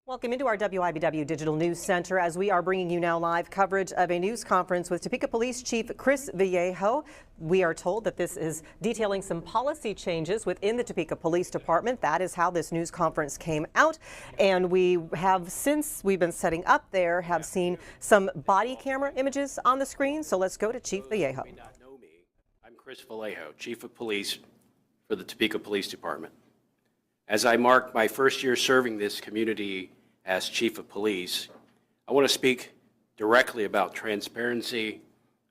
Welcome into our WIBW Digital News Center as we are bringing you now live coverage of a news conference with Topeka Police Chief Chris Vallejo. We are told that this is detailing some policy changes within the Topeka Police Department. That is how this news conference came out. And we have, since we've been setting up there, have seen some body camera images on the screen. So let's go to Chief Vallejo. You may not know me. I'm Chris Vallejo, Chief of Police for the Topeka Police Department. As I mark my first year serving this community as Chief of Police, I want to speak directly about transparency,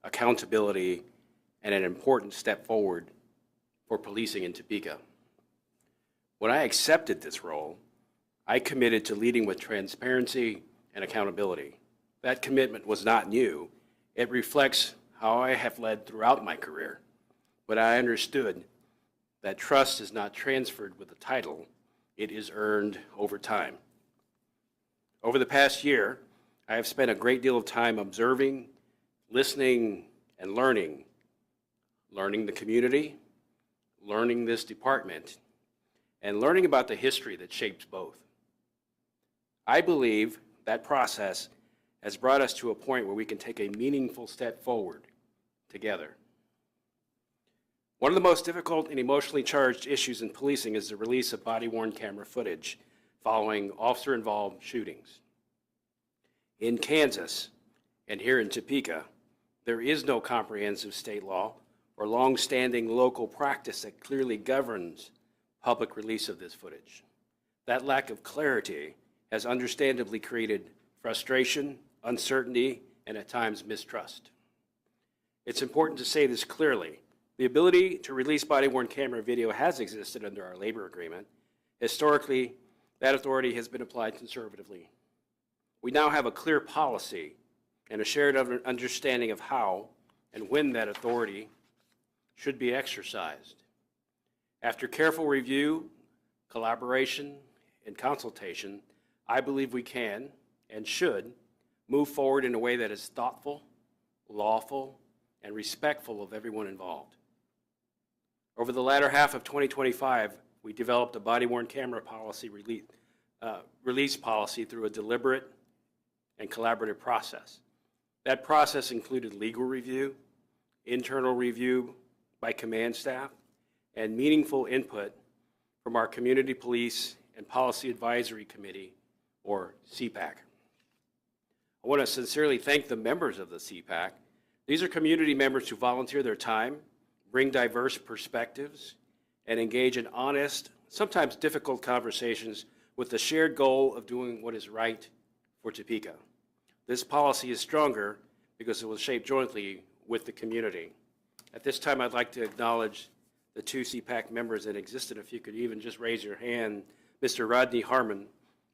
accountability, and an important step forward for policing in Topeka. When I accepted this role, I committed to leading with transparency and accountability. That commitment was not new. It reflects how I have led throughout my career. But I understood that trust is not transferred with a title, it is earned over time. Over the past year, I have spent a great deal of time observing, listening, and learning the community, learning this department, and learning about the history that shapes both. I believe that process has brought us to a point where we can take a meaningful step forward together. One of the most difficult and emotionally charged issues in policing is the release of body-worn camera footage following officer-involved shootings. In Kansas and here in Topeka, there is no comprehensive state law or long-standing local practice that clearly governs public release of this footage. That lack of clarity has understandably created frustration, uncertainty, and at times mistrust. It's important to say this clearly. The ability to release body-worn camera video has existed under our labor agreement. Historically, that authority has been applied conservatively. We now have a clear policy and a shared understanding of how and when that authority should be exercised. After careful review, collaboration, and consultation, I believe we can and should move forward in a way that is thoughtful, lawful, and respectful of everyone involved. Over the latter half of 2025, we developed a body-worn camera policy release policy through a deliberate and collaborative process. That process included legal review, internal review by command staff, and meaningful input from our Community Police and Policy Advisory Committee, or CPAC. I want to sincerely thank the members of the CPAC. These are community members who volunteer their time, bring diverse perspectives, and engage in honest, sometimes difficult conversations with the shared goal of doing what is right for Topeka. This policy is stronger because it was shaped jointly with the community. At this time, I'd like to acknowledge the two CPAC members in existence. If you could even just raise your hand, Mr. Rodney Harmon.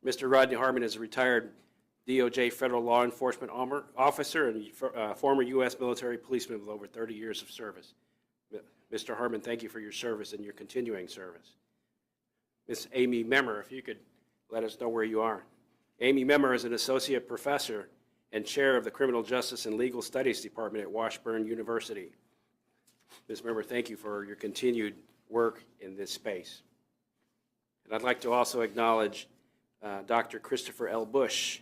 Mr. Rodney Harmon is a retired DOJ federal law enforcement officer and former U.S. military policeman with over 30 years of service. Mr. Harmon, thank you for your service and your continuing service. Ms. Amy Memmer, if you could let us know where you are. Amy Memmer is an associate professor and chair of the Criminal Justice and Legal Studies Department at Washburn University. Ms. Memmer, thank you for your continued work in this space. And I'd like to also acknowledge Dr. Christopher L. Bush,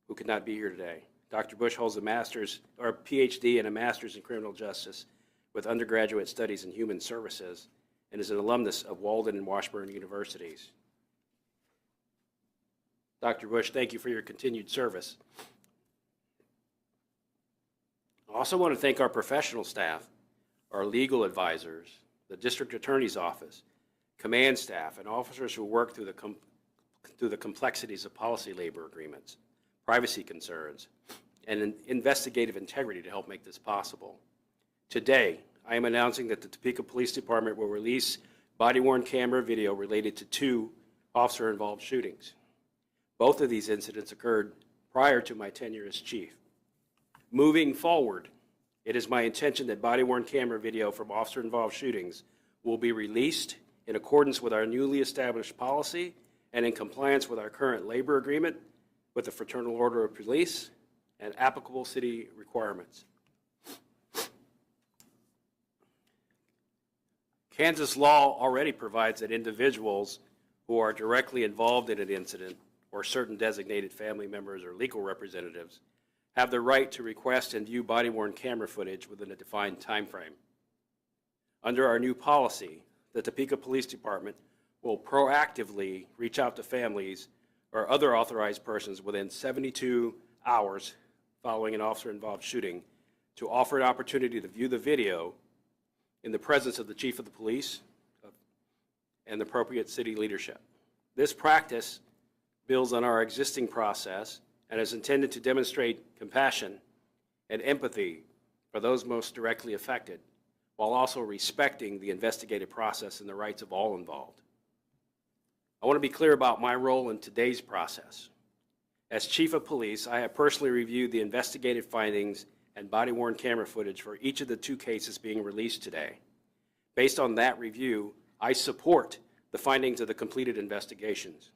who could not be here today. Dr. Bush holds a master's or PhD and a master's in criminal justice with undergraduate studies in human services and is an alumnus of Walden and Washburn Universities. Dr. Bush, thank you for your continued service. I also want to thank our professional staff, our legal advisors, the district attorney's office, command staff, and officers who work through the complexities of policy labor agreements, privacy concerns, and investigative integrity to help make this possible. Today, I am announcing that the Topeka Police Department will release body-worn camera video related to two officer-involved shootings. Both of these incidents occurred prior to my tenure as chief. Moving forward, it is my intention that body-worn camera video from officer-involved shootings will be released in accordance with our newly established policy and in compliance with our current labor agreement with the Fraternal Order of Police and applicable city requirements. Kansas law already provides that individuals who are directly involved in an incident or certain designated family members or legal representatives have the right to request and view body-worn camera footage within a defined time frame. Under our new policy, the Topeka Police Department will proactively reach out to families or other authorized persons within 72 hours following an officer-involved shooting to offer an opportunity to view the video in the presence of the chief of the police and the appropriate city leadership. This practice builds on our existing process and is intended to demonstrate compassion and empathy for those most directly affected, while also respecting the investigative process and the rights of all involved. I want to be clear about my role in today's process. As Chief of Police, I have personally reviewed the investigative findings and body-worn camera footage for each of the 2 cases being released today. Based on that review, I support the findings of the completed investigations.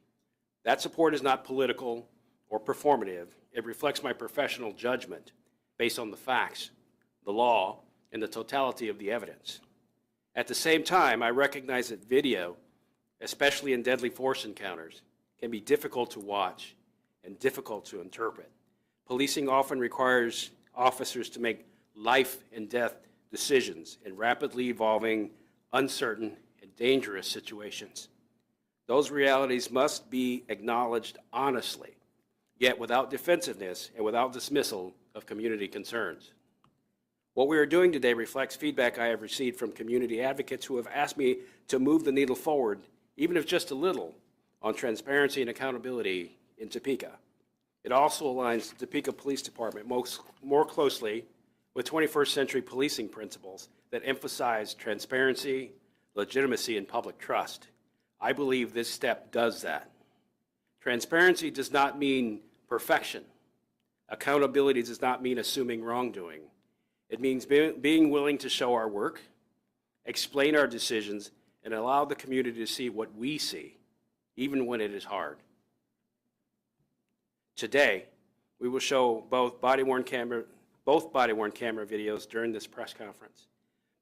That support is not political or performative. It reflects my professional judgment based on the facts, the law, and the totality of the evidence. At the same time, I recognize that video, especially in deadly force encounters, can be difficult to watch and difficult to interpret. Policing often requires officers to make life and death decisions in rapidly evolving, uncertain, and dangerous situations. Those realities must be acknowledged honestly, yet without defensiveness and without dismissal of community concerns. What we are doing today reflects feedback I have received from community advocates who have asked me to move the needle forward, even if just a little, on transparency and accountability in Topeka. It also aligns the Topeka Police Department more closely with 21st century policing principles that emphasize transparency, legitimacy, and public trust. I believe this step does that. Transparency does not mean perfection. Accountability does not mean assuming wrongdoing. It means being willing to show our work, explain our decisions, and allow the community to see what we see, even when it is hard. Today, we will show both body-worn camera videos during this press conference.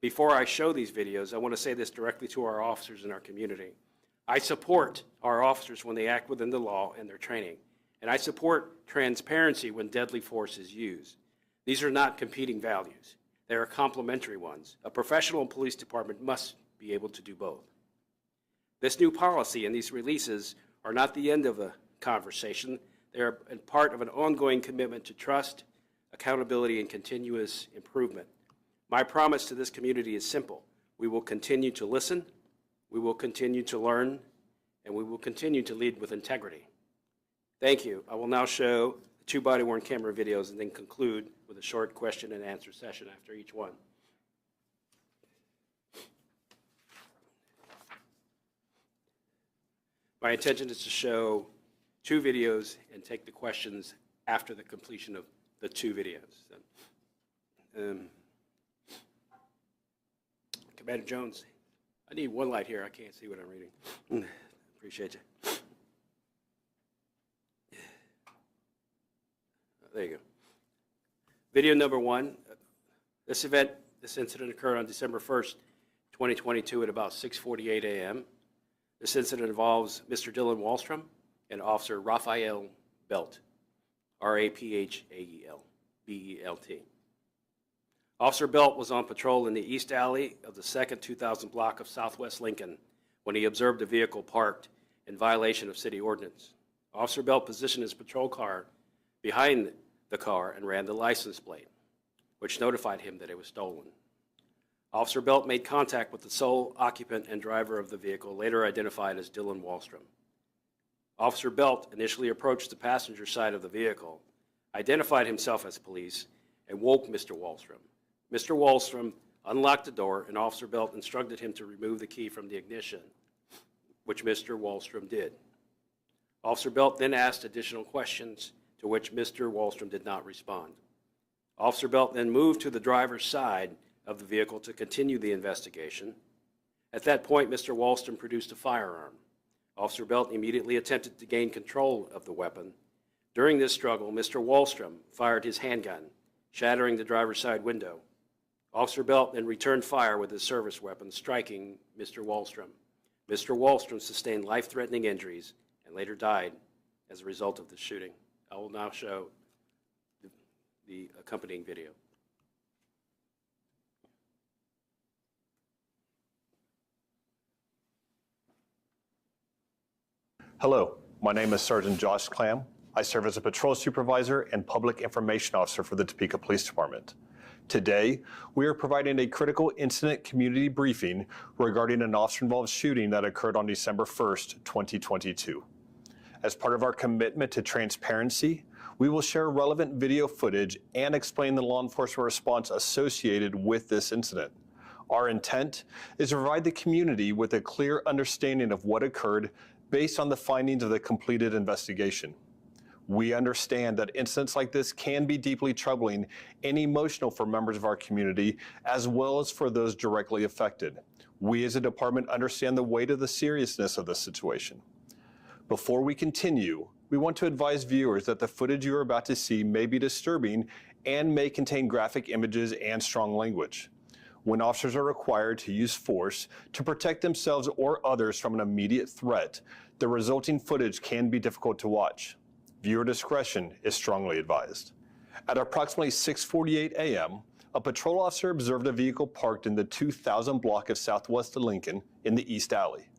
Before I show these videos, I want to say this directly to our officers in our community. I support our officers when they act within the law and their training, and I support transparency when deadly force is used. These are not competing values. They are complementary ones. A professional police department must be able to do both. This new policy and these releases are not the end of a conversation. They are part of an ongoing commitment to trust, accountability, and continuous improvement. My promise to this community is simple. We will continue to listen, we will continue to learn, and we will continue to lead with integrity. Thank you. I will now show the 2 body-worn camera videos and then conclude with a short question and answer session after each one. My intention is to show 2 videos and take the questions after the completion of the 2 videos. Commander Jones, I need one light here. I can't see what I'm reading. Appreciate you. There you go. Video number 1. This incident occurred on December 1st, 2022 at about 6:48 a.m. This incident involves Mr. Dylan Wallstrom and Officer Raphael Belt, R-A-P-H-A-E-L, B-E-L-T. Officer Belt was on patrol in the east alley of the 2nd 2000 block of Southwest Lincoln when he observed a vehicle parked in violation of city ordinance. Officer Belt positioned his patrol car behind the car and ran the license plate, which notified him that it was stolen. Officer Belt made contact with the sole occupant and driver of the vehicle, later identified as Dylan Wallstrom. Officer Belt initially approached the passenger side of the vehicle, identified himself as police, and woke Mr. Wallstrom. Mr. Wallstrom unlocked the door, and Officer Belt instructed him to remove the key from the ignition, which Mr. Wallstrom did. Officer Belt then asked additional questions, to which Mr. Wallstrom did not respond. Officer Belt then moved to the driver's side of the vehicle to continue the investigation. At that point, Mr. Wallstrom produced a firearm. Officer Belt immediately attempted to gain control of the weapon. During this struggle, Mr. Wallstrom fired his handgun, shattering the driver's side window. Officer Belt then returned fire with his service weapon, striking Mr. Wallstrom. Mr. Wallstrom sustained life-threatening injuries and later died as a result of the shooting. I will now show the accompanying video. Hello, my name is Sergeant Josh Clam. I serve as a patrol supervisor and public information officer for the Topeka Police Department. Today, we are providing a critical incident community briefing regarding an officer-involved shooting that occurred on December 1st, 2022. As part of our commitment to transparency, we will share relevant video footage and explain the law enforcement response associated with this incident. Our intent is to provide the community with a clear understanding of what occurred based on the findings of the completed investigation. We understand that incidents like this can be deeply troubling and emotional for members of our community, as well as for those directly affected. We as a department understand the weight of the seriousness of this situation. Before we continue, we want to advise viewers that the footage you are about to see may be disturbing and may contain graphic images and strong language. When officers are required to use force to protect themselves or others from an immediate threat, the resulting footage can be difficult to watch. Viewer discretion is strongly advised. At approximately 6:48 a.m., a patrol officer observed a vehicle parked in the 2000 block of Southwest Lincoln in the East Alley.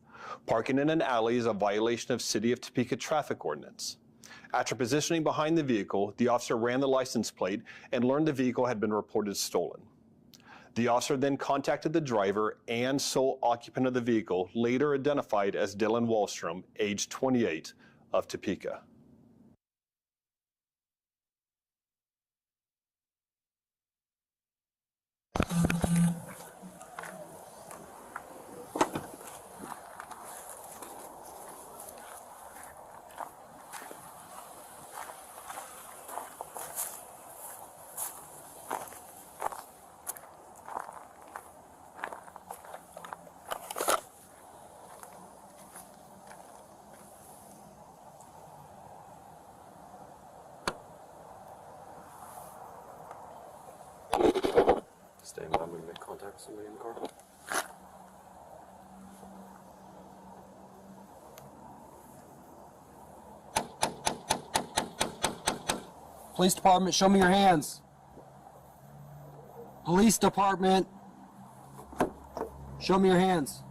Parking in an alley is a violation of City of Topeka traffic ordinance. After positioning behind the vehicle, the officer ran the license plate and learned the vehicle had been reported stolen. The officer then contacted the driver and sole occupant of the vehicle, later identified as Dylan Wallstrom, age 28, of Topeka. Stand by, I'm going to make contact with somebody in the car. Police Department, show me your hands. Police Department, show me your hands.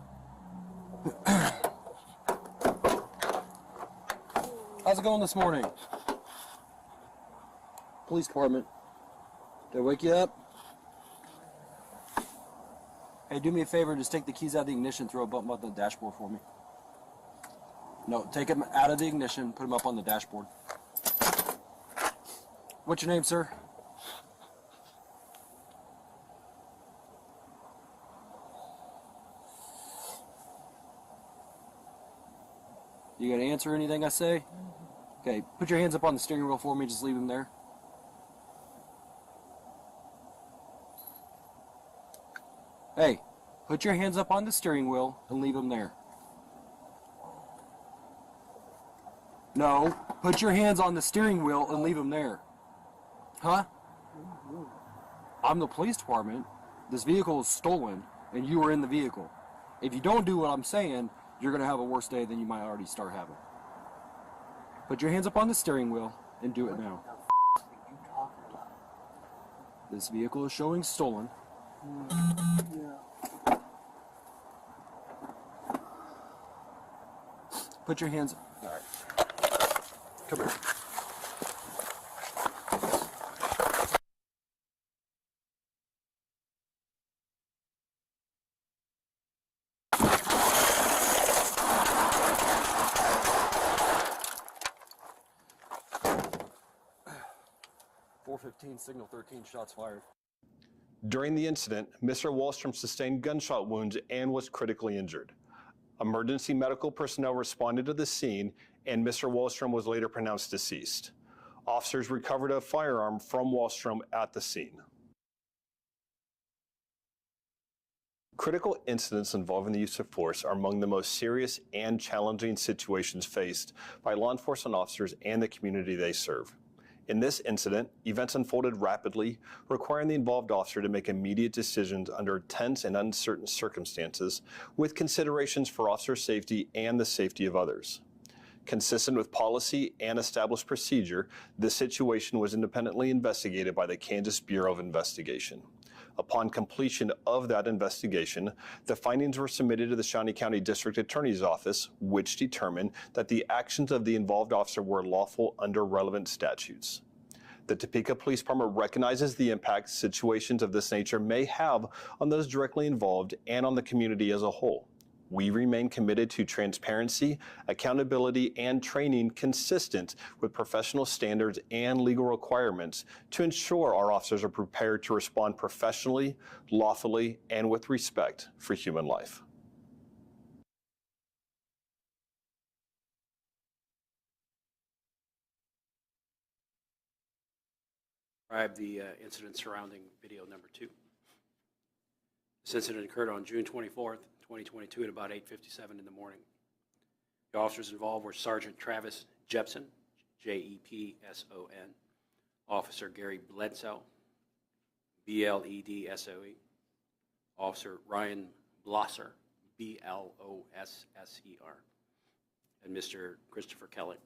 How's it going this morning? Police Department, did I wake you up? Hey, do me a favor, just take the keys out of the ignition, throw a button on the dashboard for me. No, take them out of the ignition, put them up on the dashboard. What's your name, sir? You gonna answer anything I say? Okay, put your hands up on the steering wheel for me, just leave them there. Hey, put your hands up on the steering wheel and leave them there. No, put your hands on the steering wheel and leave them there. Huh? I'm the police department. This vehicle is stolen, and you were in the vehicle. If you don't do what I'm saying, you're going to have a worse day than you might already start having. Put your hands up on the steering wheel and do it now. This vehicle is showing stolen. Put your hands. All right. Come here. .415, signal 13, shots fired. During the incident, Mr. Wallstrom sustained gunshot wounds and was critically injured. Emergency medical personnel responded to the scene, and Mr. Wallstrom was later pronounced deceased. Officers recovered a firearm from Wallstrom at the scene. Critical incidents involving the use of force are among the most serious and challenging situations faced by law enforcement officers and the community they serve. In this incident, events unfolded rapidly, requiring the involved officer to make immediate decisions under tense and uncertain circumstances, with considerations for officer safety and the safety of others. Consistent with policy and established procedure, this situation was independently investigated by the Kansas Bureau of Investigation. Upon completion of that investigation, the findings were submitted to the Shawnee County District Attorney's Office, which determined that the actions of the involved officer were lawful under relevant statutes. The Topeka Police Department recognizes the impact situations of this nature may have on those directly involved and on the community as a whole. We remain committed to transparency, accountability, and training consistent with professional standards and legal requirements to ensure our officers are prepared to respond professionally, lawfully, and with respect for human life. Describe the incident surrounding video number 2. This incident occurred on June 24th, 2022 at about 8:57 in the morning. The officers involved were Sergeant Travis Jepson, Jepson, Officer Gary Bledsoe, Bledsoe, Officer Ryan Blosser, Blosser, and Mr. Christopher Kelly.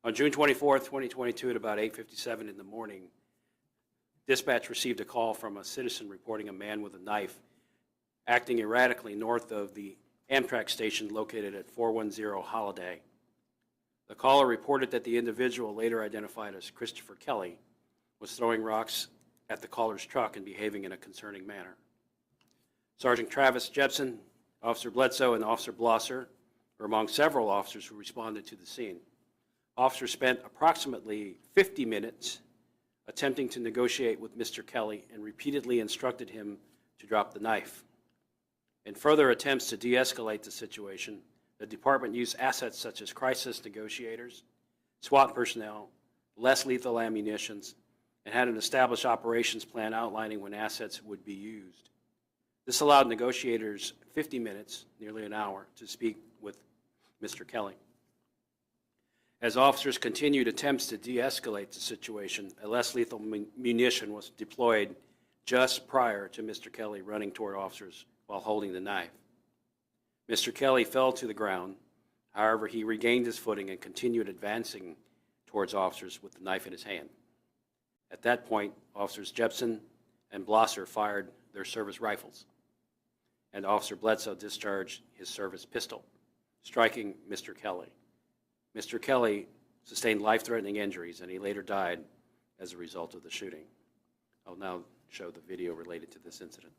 On June 24th, 2022 at about 8:57 in the morning, dispatch received a call from a citizen reporting a man with a knife acting erratically north of the Amtrak station located at 410 Holiday. The caller reported that the individual, later identified as Christopher Kelly, was throwing rocks at the caller's truck and behaving in a concerning manner. Sergeant Travis Jepson, Officer Bledsoe, and Officer Blosser were among several officers who responded to the scene. Officers spent approximately 50 minutes attempting to negotiate with Mr. Kelly and repeatedly instructed him to drop the knife. In further attempts to de-escalate the situation, the department used assets such as crisis negotiators, SWAT personnel, less lethal ammunitions, and had an established operations plan outlining when assets would be used. This allowed negotiators 50 minutes, nearly an hour, to speak with Mr. Kelly. As officers continued attempts to de-escalate the situation, a less lethal munition was deployed just prior to Mr. Kelly running toward officers while holding the knife. Mr. Kelly fell to the ground. However, he regained his footing and continued advancing towards officers with the knife in his hand. At that point, Officers Jepson and Blosser fired their service rifles, and Officer Bledsoe discharged his service pistol, striking Mr. Kelly. Mr. Kelly sustained life-threatening injuries, and he later died as a result of the shooting. I'll now show the video related to this incident.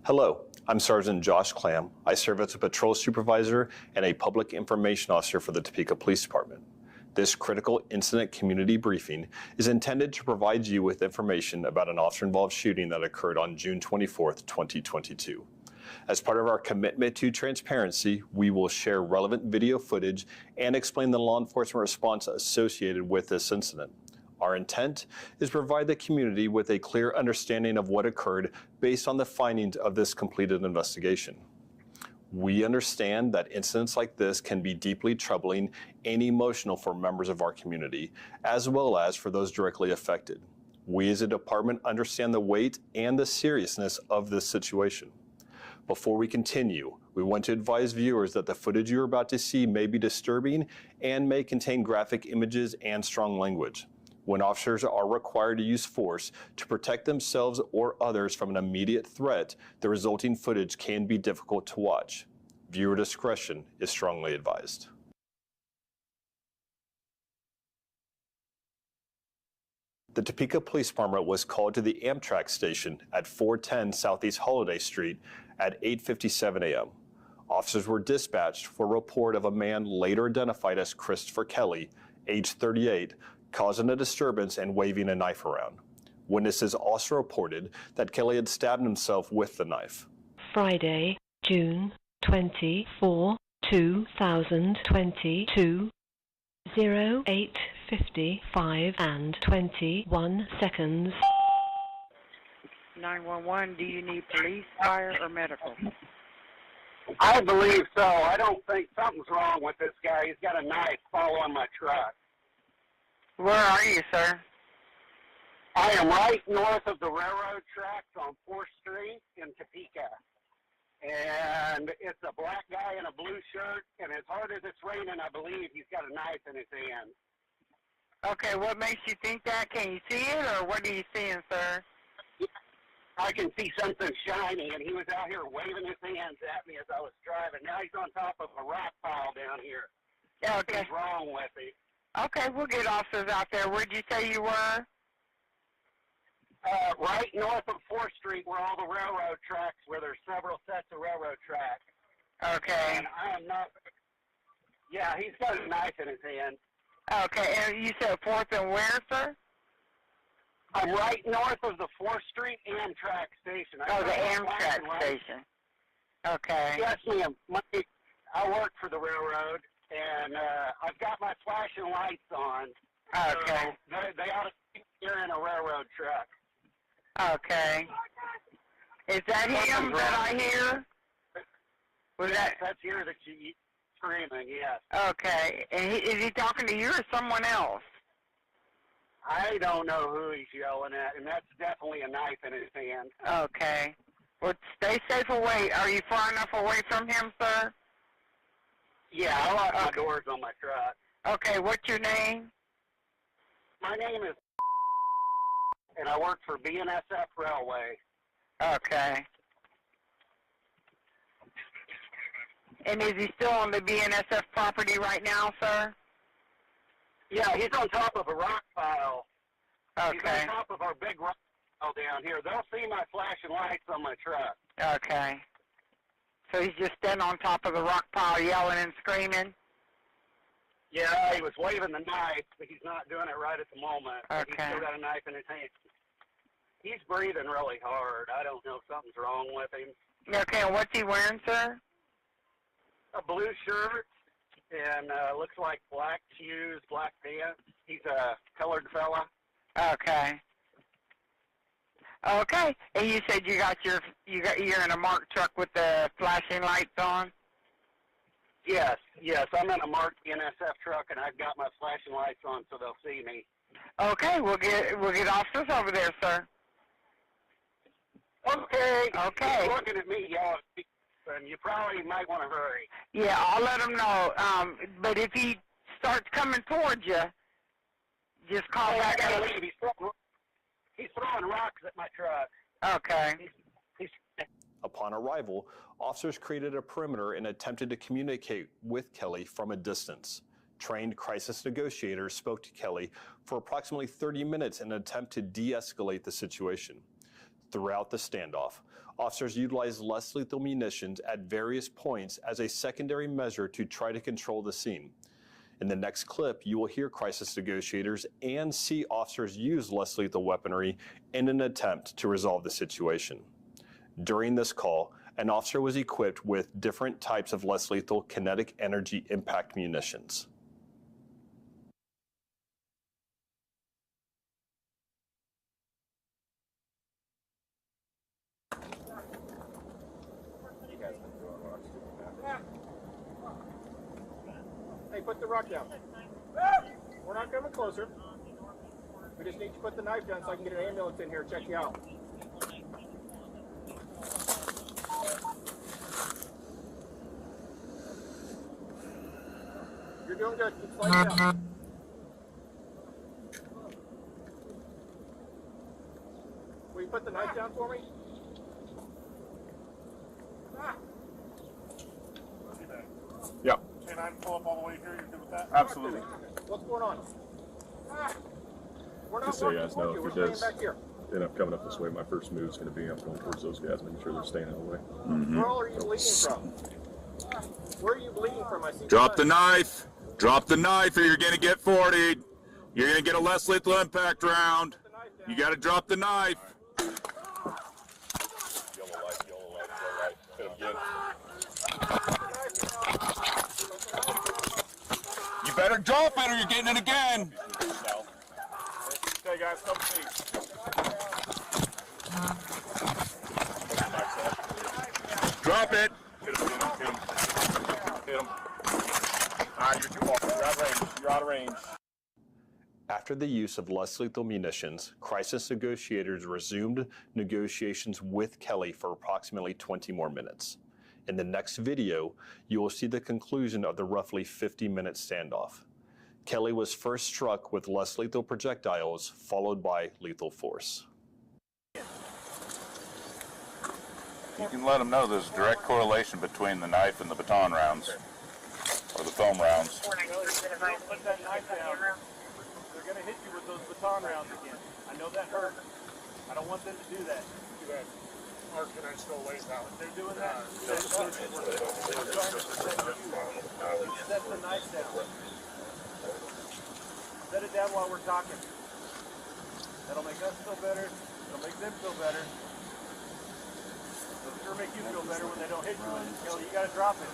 Hello, I'm Sergeant Josh Clam. I serve as a patrol supervisor and a public information officer for the Topeka Police Department. This critical incident community briefing is intended to provide you with information about an officer-involved shooting that occurred on June 24th, 2022. As part of our commitment to transparency, we will share relevant video footage and explain the law enforcement response associated with this incident. Our intent is to provide the community with a clear understanding of what occurred based on the findings of this completed investigation. We understand that incidents like this can be deeply troubling and emotional for members of our community, as well as for those directly affected. We as a department understand the weight and the seriousness of this situation. Before we continue, we want to advise viewers that the footage you're about to see may be disturbing and may contain graphic images and strong language. When officers are required to use force to protect themselves or others from an immediate threat, the resulting footage can be difficult to watch. Viewer discretion is strongly advised. The Topeka Police Department was called to the Amtrak station at 410 Southeast Holiday Street at 8:57 a.m. Officers were dispatched for a report of a man later identified as Christopher Kelly, age 38, causing a disturbance and waving a knife around. Witnesses also reported that Kelly had stabbed himself with the knife. Friday, June 24, 2022, 08:55 and 21 seconds. 911, do you need police, fire, or medical? I believe so. I don't think something's wrong with this guy. He's got a knife following my truck. Where are you, sir? I am right north of the railroad tracks on 4th Street in Topeka. And it's a black guy in a blue shirt, and as hard as it's raining, I believe he's got a knife in his hand. Okay, what makes you think that? Can you see it, or what are you seeing, sir? I can see something shiny, and he was out here waving his hands at me as I was driving. Now he's on top of a rock pile down here. Okay. What's wrong with him? Okay, we'll get officers out there. Where'd you say you were? Right north of 4th Street where all the railroad tracks, where there's several sets of railroad tracks. Okay. And I am not, yeah, he's got a knife in his hand. Okay, and you said 4th and where, sir? I'm right north of the 4th Street Amtrak station. Oh, the Amtrak station. Okay. Yes, ma'am. I work for the railroad, and I've got my flashing lights on. Okay. So they ought to be here in a railroad truck. Okay. Is that him that I hear? Was Yes, that's here that you screaming, yes. Okay. And is he talking to you or someone else? I don't know who he's yelling at, and that's definitely a knife in his hand. Okay. Well, stay safe away. Are you far enough away from him, sir? Yeah, I lock my doors on my truck. Okay, what's your name? My name is, and I work for BNSF Railway. Okay. And is he still on the BNSF property right now, sir? Yeah, he's on top of a rock pile. He's Okay. on top of our big rock pile down here. They'll see my flashing lights on my truck. Okay. So he's just standing on top of the rock pile yelling and screaming? Yeah, he was waving the knife, but he's not doing it right at the moment. But He's Okay. still got a knife in his hand. He's breathing really hard. I don't know if something's wrong with him. Okay, and what's he wearing, sir? A blue shirt and looks like black shoes, black pants. He's a colored fella. Okay. Okay. And you said you're in a marked truck with the flashing lights on? Yes, I'm in a marked NSF truck, and I've got my flashing lights on so they'll see me. Okay, we'll get officers over there, sir. Okay. Okay. He's looking at me, y'all, and you probably might want to hurry. Yeah, I'll let him know. But if he starts coming towards you, just call Hey, I back. gotta leave. He's throwing rocks at my truck. Okay. He's Upon arrival, officers created a perimeter and attempted to communicate with Kelly from a distance. Trained crisis negotiators spoke to Kelly for approximately 30 minutes in an attempt to de-escalate the situation. Throughout the standoff, officers utilized less lethal munitions at various points as a secondary measure to try to control the scene. In the next clip, you will hear crisis negotiators and see officers use less lethal weaponry in an attempt to resolve the situation. During this call, an officer was equipped with different types of less lethal kinetic energy impact munitions. Hey, put the rock down. We're not coming closer. We just need to put the knife down so I can get an ambulance in here and check you out. You're doing good. Keep sliding down. Will you put the knife down for me? Yeah, Can I pull up all the way here? You're good with that? absolutely. What's going on? We're not Just so you working guys know, for you. if We're it does staying back here. end up coming up this way, my first move is going to be I'm going towards those guys, making sure they're staying out of the way. Where all are you bleeding from? Where are you bleeding from? I see. Drop the blood. knife. Drop the knife or you're going to get 40'd. You're going to get a less lethal impact round. You got to drop the knife. Yellow light, yellow light. Hit him again. You better drop it or you're getting it again. Okay, guys, come see. Drop it. Hit him, hit him, hit him. Hit him. All right, you're too far. You're out of range. You're out of range. After the use of less lethal munitions, crisis negotiators resumed negotiations with Kelly for approximately 20 more minutes. In the next video, you will see the conclusion of the roughly 50-minute standoff. Kelly was first struck with less lethal projectiles, followed by lethal force. You can let them know there's a direct correlation between the knife and the baton rounds, or the foam rounds. Put that knife down. They're going to hit you with those baton rounds again. I know that hurt. I don't want them to do that. Do that. Or can I still lay down? They're doing that. Set the knife down. Set it down while we're talking. That'll make us feel better. It'll make them feel better. It'll sure make you feel better when they don't hit you. And Kelly, you got to drop it.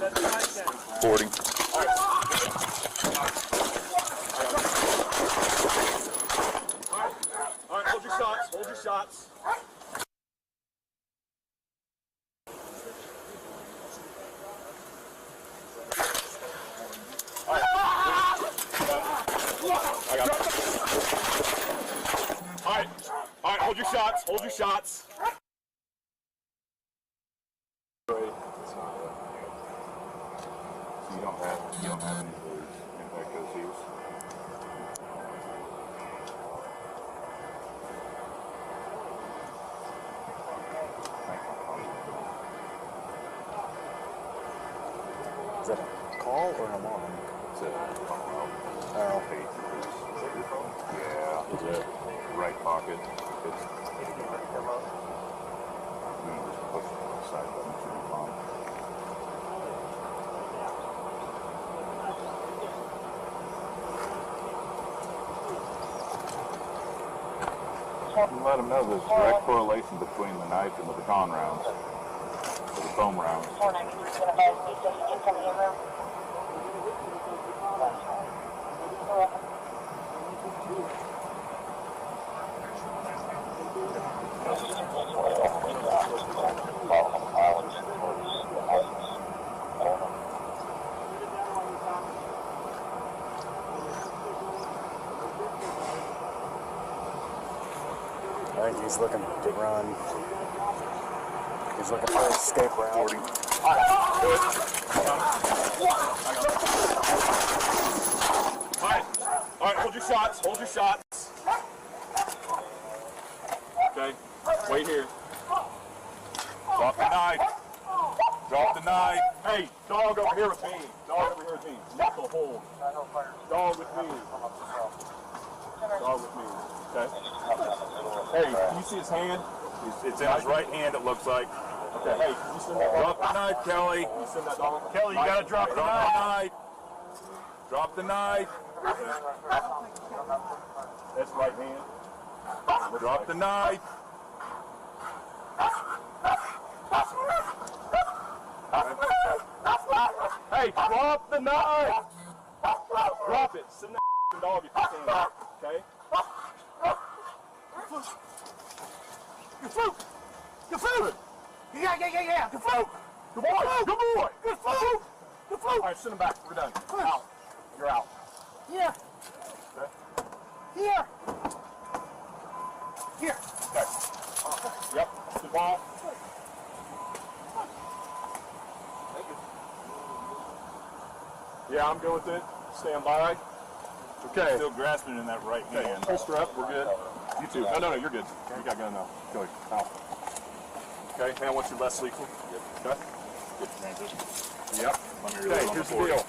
Set the knife down. 40. All right, hold your shots. Hold your shots. All right, hold your shots. Hold your shots. You don't have any of those impact OCs. Is that a call or an alarm? It's a Oh. Is that your phone? Yeah. Is it? Right pocket. It's. You just push the side button to your phone. You can let them know there's a direct correlation between the knife and the baton rounds, or the foam rounds. I think he's looking to run. He's looking for an escape route. All right, hold your shots. Hold your shots. Okay, wait here. Drop the knife. Drop the knife. Hey, dog over here with me. Dog over here with me. Knuckle hold. Dog with me. Dog with me. Okay. Hey, can you see his hand? It's in his right hand, it looks like. Okay, hey, can you send that Drop the knife, Kelly. Can you send that dog? Kelly, you gotta drop the knife. Drop the knife. That's right hand. Drop the knife. Hey, drop the knife! Drop it. Send that dog if you can. Okay? Good food! Good food! Yeah! Good food! Good boy! Good boy! Good food! Good food! Alright, send him back. We're done. Out. You're out. Here. Okay? Here. Here. Okay. Yep. Good ball. Thank you. Yeah, I'm good with it. Stand by. Okay. Still grasping in that right Okay. hand. Holster up. We're good. You too. No, you're good. You got gun now. Go ahead. Out. Okay. Hand what's your less lethal? Okay. Good transition. Yep. Let me Okay, reload on here's the the 40. deal.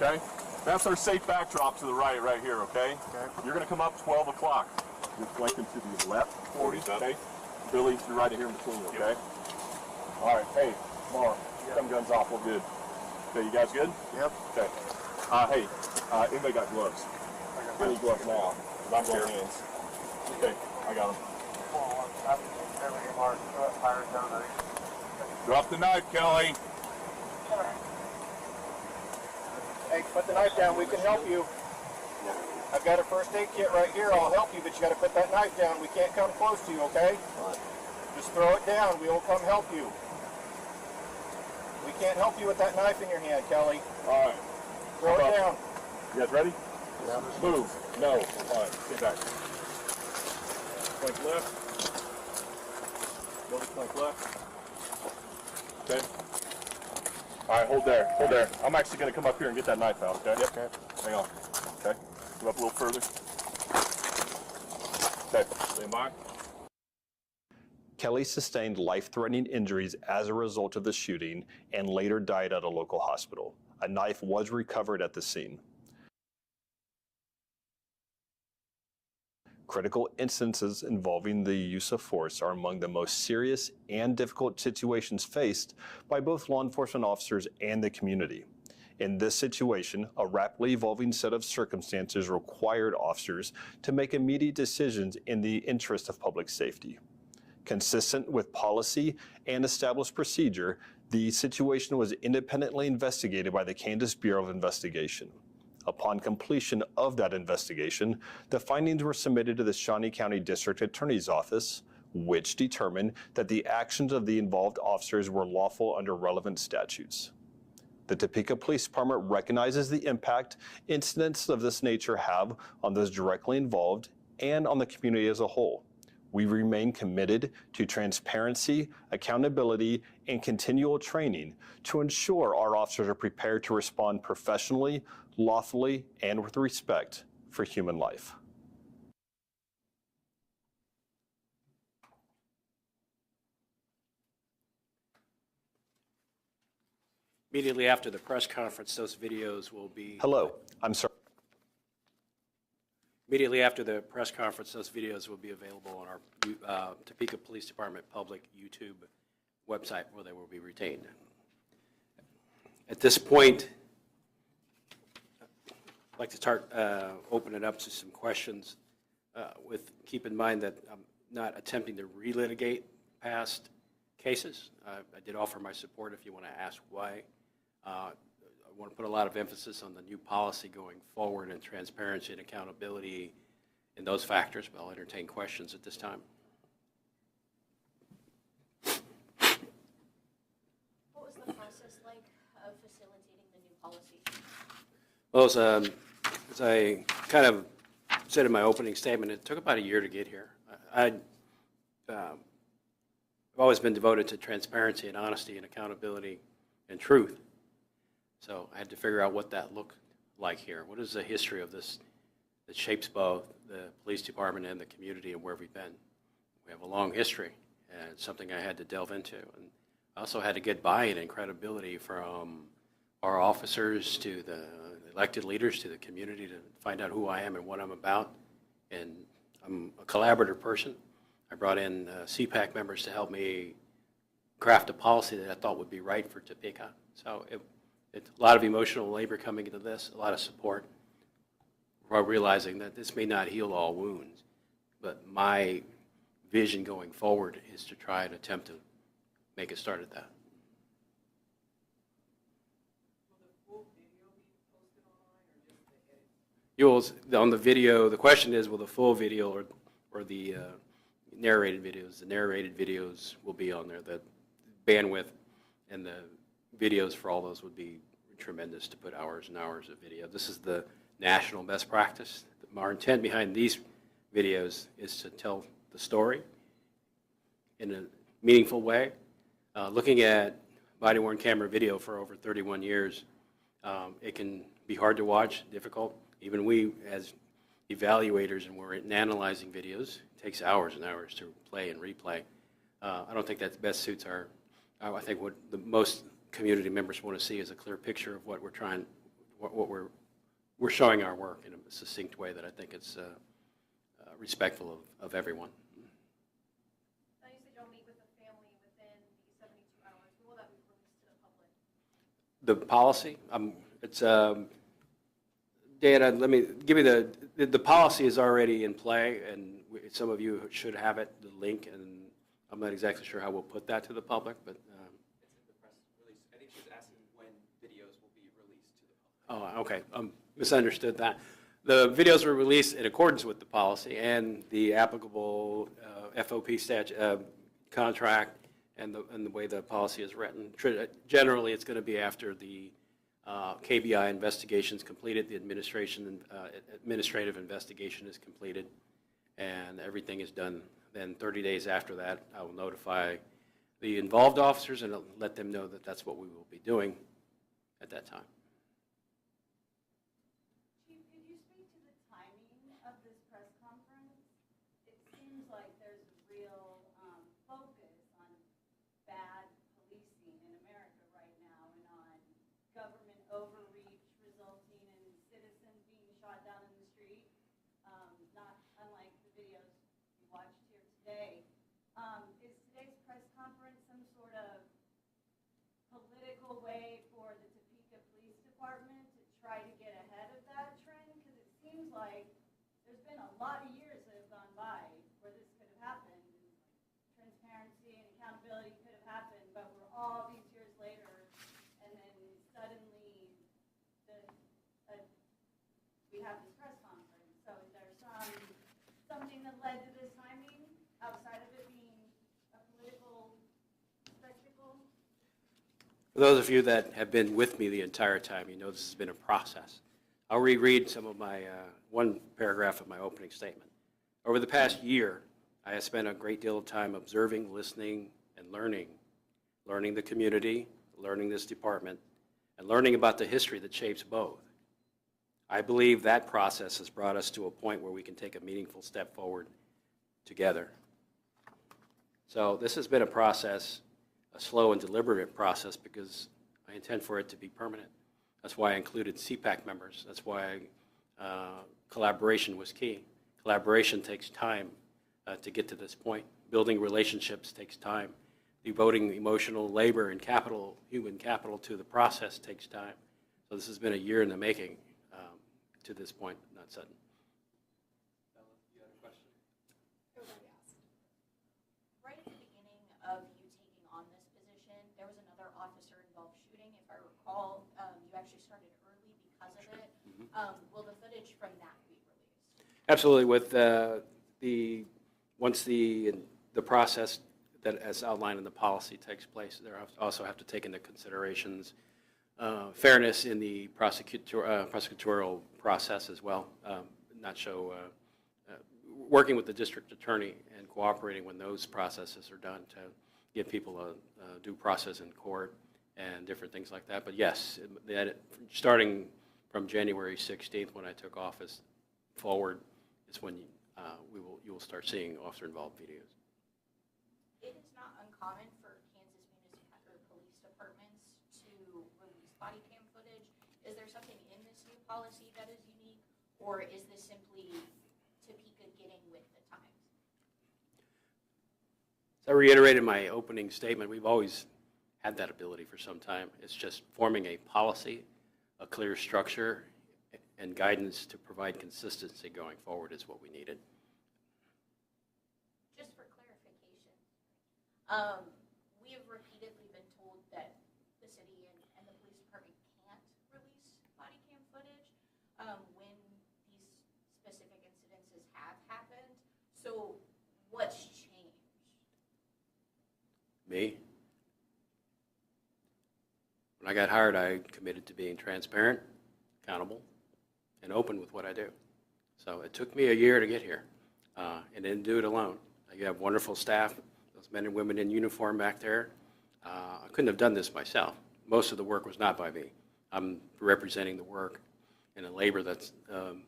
Okay? That's our safe backdrop to the right here, okay? You're going to come up 12 o'clock. You're flanking to the left, 40, okay? Billy, you're right here in between, okay? All right, hey, Mar, come guns off, we're good. Okay, you guys good? Yep. Okay. Hey, anybody got gloves? I need gloves now, because I'm going hands. Okay, I got them. Drop the knife, Kelly. Hey, put the knife down. We can help you. I've got a first aid kit right here. I'll help you, but you got to put that knife down. We can't come close to you, okay? Just throw it down. We will come help you. We can't help you with that knife in your hand, Kelly. All right. Throw it down. You guys ready? Move. No. All right. Get back. Flank left. Another flank left. Okay. All right, hold there. Hold there. I'm actually going to come up here and get that knife out, okay? Yep. Okay. Hang on. Okay. Move up a little further. Okay. Stand by. Kelly sustained life-threatening injuries as a result of the shooting and later died at a local hospital. A knife was recovered at the scene. Critical instances involving the use of force are among the most serious and difficult situations faced by both law enforcement officers and the community. In this situation, a rapidly evolving set of circumstances required officers to make immediate decisions in the interest of public safety. Consistent with policy and established procedure, the situation was independently investigated by the Kansas Bureau of Investigation. Upon completion of that investigation, the findings were submitted to the Shawnee County District Attorney's Office, which determined that the actions of the involved officers were lawful under relevant statutes. The Topeka Police Department recognizes the impact incidents of this nature have on those directly involved and on the community as a whole. We remain committed to transparency, accountability, and continual training to ensure our officers are prepared to respond professionally, lawfully, and with respect for human life. Immediately after the press conference, those videos will be... Hello, I'm sorry. Immediately after the press conference, those videos will be available on our Topeka Police Department public YouTube website where they will be retained. At this point, I'd like to start open it up to some questions keep in mind that I'm not attempting to relitigate past cases. I did offer my support if you want to ask why. I want to put a lot of emphasis on the new policy going forward and transparency and accountability in those factors, but I'll entertain questions at this time. What was the process like of facilitating the new policy? Well, as I kind of said in my opening statement, it took about a year to get here. I've always been devoted to transparency and honesty and accountability and truth. So I had to figure out what that looked like here. What is the history of this that shapes both the police department and the community and where we've been? We have a long history, and it's something I had to delve into. And I also had to get buy-in and credibility from our officers to the elected leaders to the community to find out who I am and what I'm about. And I'm a collaborative person. I brought in CPAC members to help me craft a policy that I thought would be right for Topeka. So it's a lot of emotional labor coming into this, a lot of support, while realizing that this may not heal all wounds, but my vision going forward is to try and attempt to make a start at that. On the video, the question is, will the full video or the narrated videos? The narrated videos will be on there. The bandwidth and the videos for all those would be tremendous to put hours and hours of video. This is the national best practice. Our intent behind these videos is to tell the story in a meaningful way. Looking at body-worn camera video for over 31 years, it can be hard to watch, difficult. Even we, as evaluators, and we're analyzing videos, it takes hours and hours to play and replay. I don't think that best suits our, I think what the most community members want to see is a clear picture of what we're trying, what we're showing our work in a succinct way that I think is respectful of everyone. Now you said you'll meet with the family within the 72 hours. When will that be released to the public? The policy, it's Dana, let me give you the policy is already in play, and some of you should have it, the link, and I'm not exactly sure how we'll put that to the public, but. It's in the press release. I think she was asking when videos will be released to the public. Oh, okay. Misunderstood that. The videos were released in accordance with the policy and the applicable FOP contract and the way the policy is written. Generally, it's going to be after the KBI investigation is completed, the administrative investigation is completed, and everything is done. Then 30 days after that, I will notify the involved officers and let them know that that's what we will be doing at that time. Chief, could you speak to the timing of this press conference? It seems like there's a real focus on bad policing in America right now and on government overreach resulting in citizens being shot down in the street, not unlike the videos we watched here today. Is today's press conference some sort of political way for the Topeka Police Department to try to get ahead of that trend? Because it seems like there's been a lot of years that have gone by where this could have happened. Transparency and accountability could have happened, but we're all these years later, and then suddenly we have this press conference. So is there something that led to this timing outside of it being a political spectacle? For those of you that have been with me the entire time, you know this has been a process. I'll reread some of my, one paragraph of my opening statement. Over the past year, I have spent a great deal of time observing, listening, and learning the community, learning this department, and learning about the history that shapes both. I believe that process has brought us to a point where we can take a meaningful step forward together. So this has been a process, a slow and deliberate process, because I intend for it to be permanent. That's why I included CPAC members. That's why collaboration was key. Collaboration takes time to get to this point. Building relationships takes time. Devoting emotional labor and capital, human capital to the process takes time. So this has been a year in the making to this point, not sudden. Bella, you had a question? Everybody asked. Right at the beginning of you taking on this position, there was another officer-involved shooting. If I recall, you actually started early because of it. Will the footage from that be released? Absolutely. With once the process that as outlined in the policy takes place, there also have to take into considerations fairness in the prosecutorial process as well. Working with the district attorney and cooperating when those processes are done to give people a due process in court and different things like that. But yes, starting from January 16th when I took office forward is when you will start seeing officer-involved videos. It is not uncommon for Kansas municipal police departments to release body cam footage. Is there something in this new policy that is unique, or is this simply Topeka getting with the times? As I reiterated in my opening statement, we've always had that ability for some time. It's just forming a policy, a clear structure, and guidance to provide consistency going forward is what we needed. Just for clarification, we have repeatedly been told that the city and the police department can't release body cam footage when these specific incidences have happened. So what's changed? Me? When I got hired, I committed to being transparent, accountable, and open with what I do. So it took me a year to get here, and didn't do it alone. You have wonderful staff, those men and women in uniform back there. I couldn't have done this myself. Most of the work was not by me. I'm representing the work and the labor that's of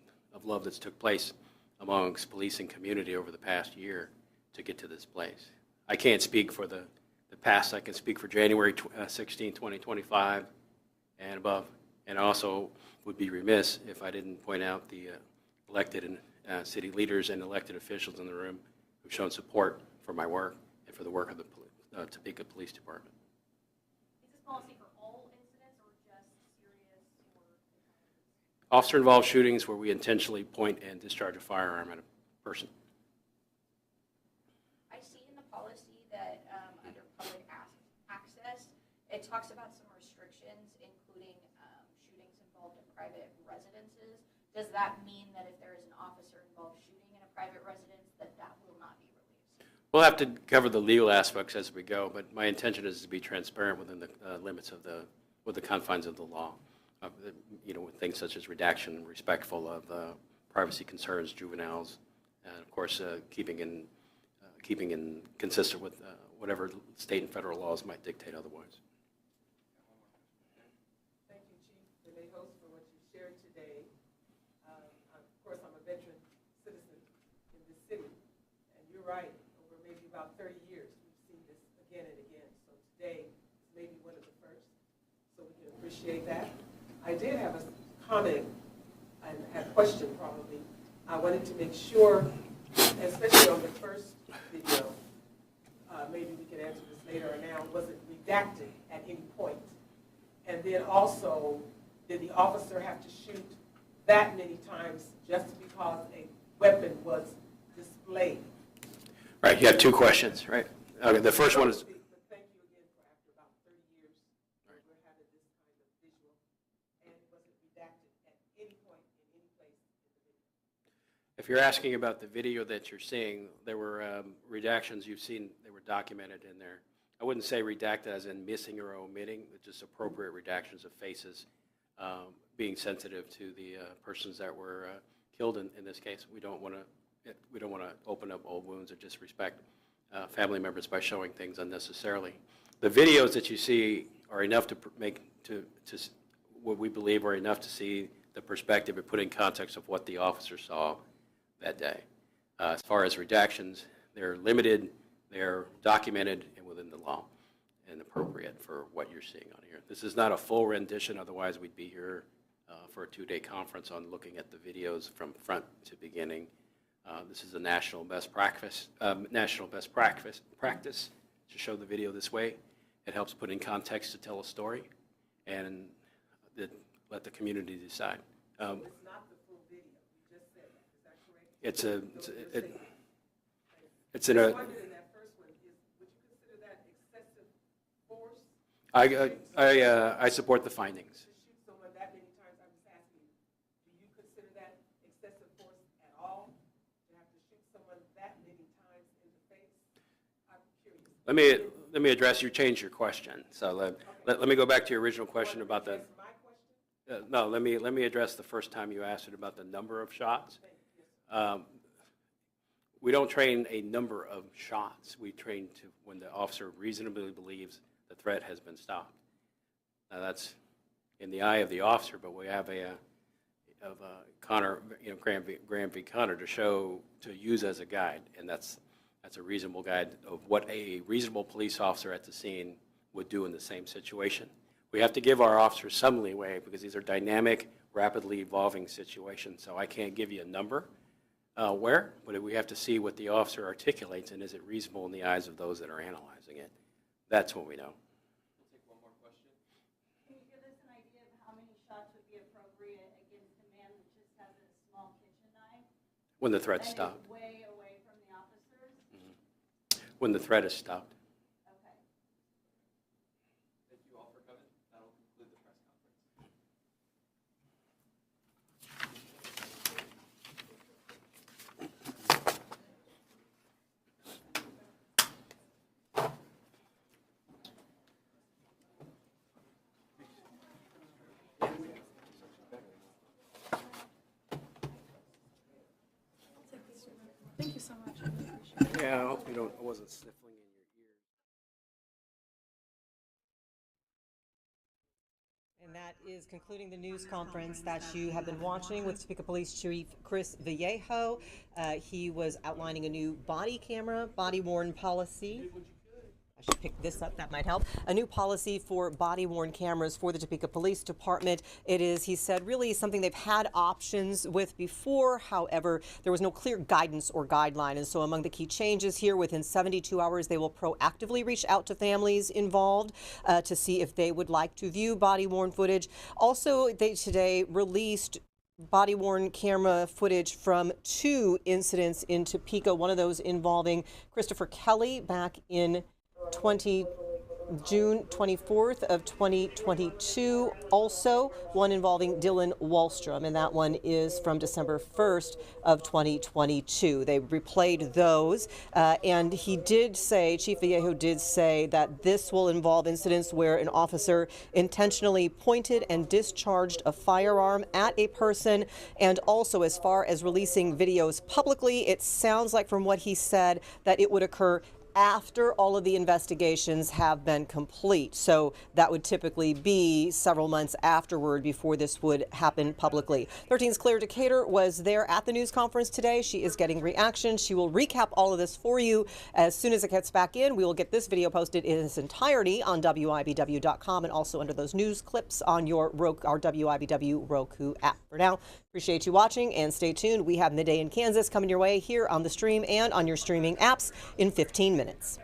love that's took place amongst police and community over the past year to get to this place. I can't speak for the past. I can speak for January 16, 2025 and above. And I also would be remiss if I didn't point out the elected and city leaders and elected officials in the room who've shown support for my work and for the work of the Topeka Police Department. Is this policy for all incidents or just serious or? Officer-involved shootings where we intentionally point and discharge a firearm at a person. I see in the policy that under public access, it talks about some restrictions, including shootings involved in private residences. Does that mean that if there is an officer-involved shooting in a private residence, that will not be released? We'll have to cover the legal aspects as we go, but my intention is to be transparent within the limits of with the confines of the law. you know, things such as redaction, respectful of privacy concerns, juveniles, and of course keeping in consistent with whatever state and federal laws might dictate otherwise. Thank you, Chief DeMahos, for what you shared today. Of course, I'm a veteran citizen in this city, and you're right, over maybe about 30 years, we've seen this again and again. So today is maybe one of the first, so we can appreciate that. I did have a comment and a question probably. I wanted to make sure, especially on the first video, maybe we can answer this later or now, was it redacted at any point? And then also, did the officer have to shoot that many times just because a weapon was displayed? Right, you have two questions, right? Okay, the first one is, Thank you again for after about 30 years, we're having this kind of visual, and was it redacted at any point in any place in the video? if you're asking about the video that you're seeing, there were redactions you've seen, they were documented in there. I wouldn't say redacted as in missing or omitting, but just appropriate redactions of faces, being sensitive to the persons that were killed in this case. We don't want to open up old wounds or disrespect family members by showing things unnecessarily. The videos that you see are enough to what we believe are enough to see the perspective and put in context of what the officer saw that day. As far as redactions, they're limited, they're documented and within the law and appropriate for what you're seeing on here. This is not a full rendition, otherwise we'd be here for a 2-day conference on looking at the videos from front to beginning. This is a national best practice to show the video this way. It helps put in context to tell a story and let the community decide. It's not the full video, you just said that, is that correct? It's in a. I wondered in that first one, would you consider that excessive force? I support the findings. To shoot someone that many times, I'm just asking you, do you consider that excessive force at all? To have to shoot someone that many times in the face? I'm curious. Let me address, you changed your question. So let me go back to your original question about the. No, let me address the first time you asked it about the number of shots. We don't train a number of shots. We train to when the officer reasonably believes the threat has been stopped. Now that's in the eye of the officer, but we have Graham v. Connor to use as a guide, and that's a reasonable guide of what a reasonable police officer at the scene would do in the same situation. We have to give our officers some leeway because these are dynamic, rapidly evolving situations. So I can't give you a number but we have to see what the officer articulates and is it reasonable in the eyes of those that are analyzing it. That's what we know. We'll take one more question. Can you give us an idea of how many shots would be appropriate against a man that just has a small kitchen knife? When the threat stopped. Way away from the officers? Mm-hmm. When the threat is stopped. Okay. Thank you all for coming. That'll conclude the press conference. Thank you so much. Yeah, I hope I wasn't sniffling in your ear. And that is concluding the news conference that you have been watching with Topeka Police Chief Chris Vallejo. He was outlining a new body worn policy. I should pick this up, that might help. A new policy for body-worn cameras for the Topeka Police Department. It is, he said, really something they've had options with before. However, there was no clear guidance or guideline. And so among the key changes here, within 72 hours, they will proactively reach out to families involved to see if they would like to view body-worn footage. Also, they today released body-worn camera footage from 2 incidents in Topeka, one of those involving Christopher Kelly back in June 24th of 2022. Also, one involving Dylan Wallstrom, and that one is from December 1st of 2022. They replayed those, and he did say, Chief Vallejo did say that this will involve incidents where an officer intentionally pointed and discharged a firearm at a person, and also as far as releasing videos publicly, it sounds like from what he said that it would occur after all of the investigations have been complete. So that would typically be several months afterward before this would happen publicly. 13's Claire Decatur was there at the news conference today. She is getting reactions. She will recap all of this for you as soon as it gets back in. We will get this video posted in its entirety on WIBW.com and also under those news clips on our WIBW Roku app. For now, appreciate you watching and stay tuned. We have Midday in Kansas coming your way here on the stream and on your streaming apps in 15 minutes.